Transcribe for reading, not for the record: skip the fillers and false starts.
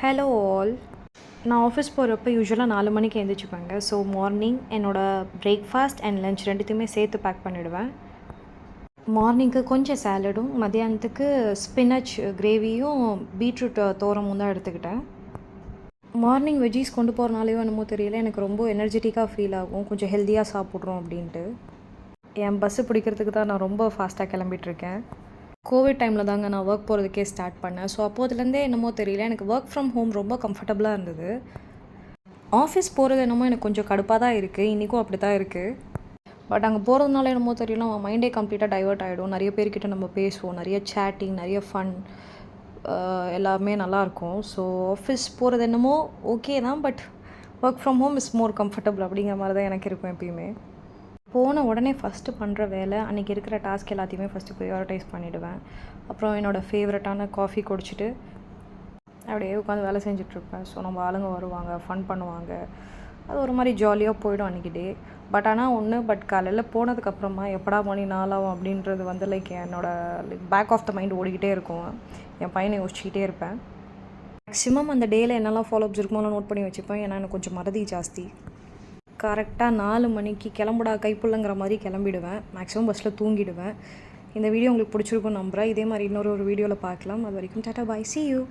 Hello all. நான் office போகிறப்ப யூஸ்வலாக 4 மணிக்கு எழுந்திரிச்சிப்பேங்க. ஸோ மார்னிங் என்னோடய பிரேக்ஃபாஸ்ட் அண்ட் லன்ச் ரெண்டுத்தையுமே சேர்த்து பேக் பண்ணிவிடுவேன். மார்னிங்க்கு கொஞ்சம் சேலடும், மத்தியானத்துக்கு ஸ்பினச் கிரேவியும் பீட்ரூட் தோரமும் தான் எடுத்துக்கிட்டேன். மார்னிங் வெஜ்ஜீஸ் கொண்டு போகிறனாலையோ என்னமோ தெரியல, எனக்கு ரொம்ப எனர்ஜெட்டிக்காக ஃபீல் ஆகும், கொஞ்சம் ஹெல்த்தியாக சாப்பிட்றோம் அப்படின்ட்டு. என் பஸ்ஸு பிடிக்கிறதுக்கு தான் நான் ரொம்ப ஃபாஸ்ட்டாக கிளம்பிட்டுருக்கேன். கோவிட் டைமில் தாங்க நான் ஒர்க் போகிறதுக்கே ஸ்டார்ட் பண்ணேன். ஸோ அப்போதுலேருந்தே என்னமோ தெரியல, எனக்கு ஒர்க் ஃப்ரம் ஹோம் ரொம்ப கம்ஃபர்டபுளாக இருந்தது. ஆஃபீஸ் போகிறது என்னமோ எனக்கு கொஞ்சம் கடுப்பாக தான் இருக்குது, இன்றைக்கும் அப்படி தான் இருக்குது. பட் அங்கே போகிறதுனால என்னமோ தெரியல, நம்ம மைண்டே கம்ப்ளீட்டாக டைவர்ட் ஆகிடும். நிறைய பேர்கிட்ட நம்ம பேசுவோம், நிறைய சேட்டிங், நிறைய ஃபன், எல்லாமே நல்லாயிருக்கும். ஸோ ஆஃபீஸ் போகிறது என்னமோ ஓகே தான், but work from home is more comfortable அப்படிங்கிற மாதிரி தான் எனக்கு இருக்கும் எப்பயுமே. போன உடனே ஃபஸ்ட்டு பண்ணுற வேலை அன்றைக்கி இருக்கிற டாஸ்க் எல்லாத்தையுமே ஃபஸ்ட்டு ப்ரையாரிட்டைஸ் பண்ணிவிடுவேன். அப்புறம் என்னோடய ஃபேவரட்டான காஃபி குடிச்சிட்டு அப்படியே உட்காந்து வேலை செஞ்சிட்ருப்பேன். ஸோ நம்ம ஆளுங்க வருவாங்க, ஃபன் பண்ணுவாங்க, அது ஒரு மாதிரி ஜாலியாக போயிடும் அன்றைக்கி டே. பட் காலையில் போனதுக்கப்புறமா எப்படா மணி 4 ஆகும் அப்படின்றது வந்து என்னோடய பேக் ஆஃப் த மைண்ட் ஓடிக்கிட்டே இருக்கும். என் பையனை யோசிச்சுக்கிட்டே இருப்பேன். மேக்ஸிமம் அந்த டேயில் என்னெல்லாம் ஃபாலோஅப்ஸ் இருக்குமோ நோட் பண்ணி வச்சுப்பேன். ஏன்னா எனக்கு கொஞ்சம் மறதி ஜாஸ்தி. கரெக்டாக 4 மணிக்கு கிளம்புடா கைப்புள்ளங்கிற மாதிரி கிளம்பிடுவேன். மேக்ஸிமம் பஸ்ஸில் தூங்கிடுவேன். இந்த வீடியோ உங்களுக்கு பிடிச்சிருக்கும்னு நம்புகிறேன். இதே மாதிரி இன்னொரு வீடியோவில் பார்க்கலாம். அது வரைக்கும் டாட்டா பாய், see you.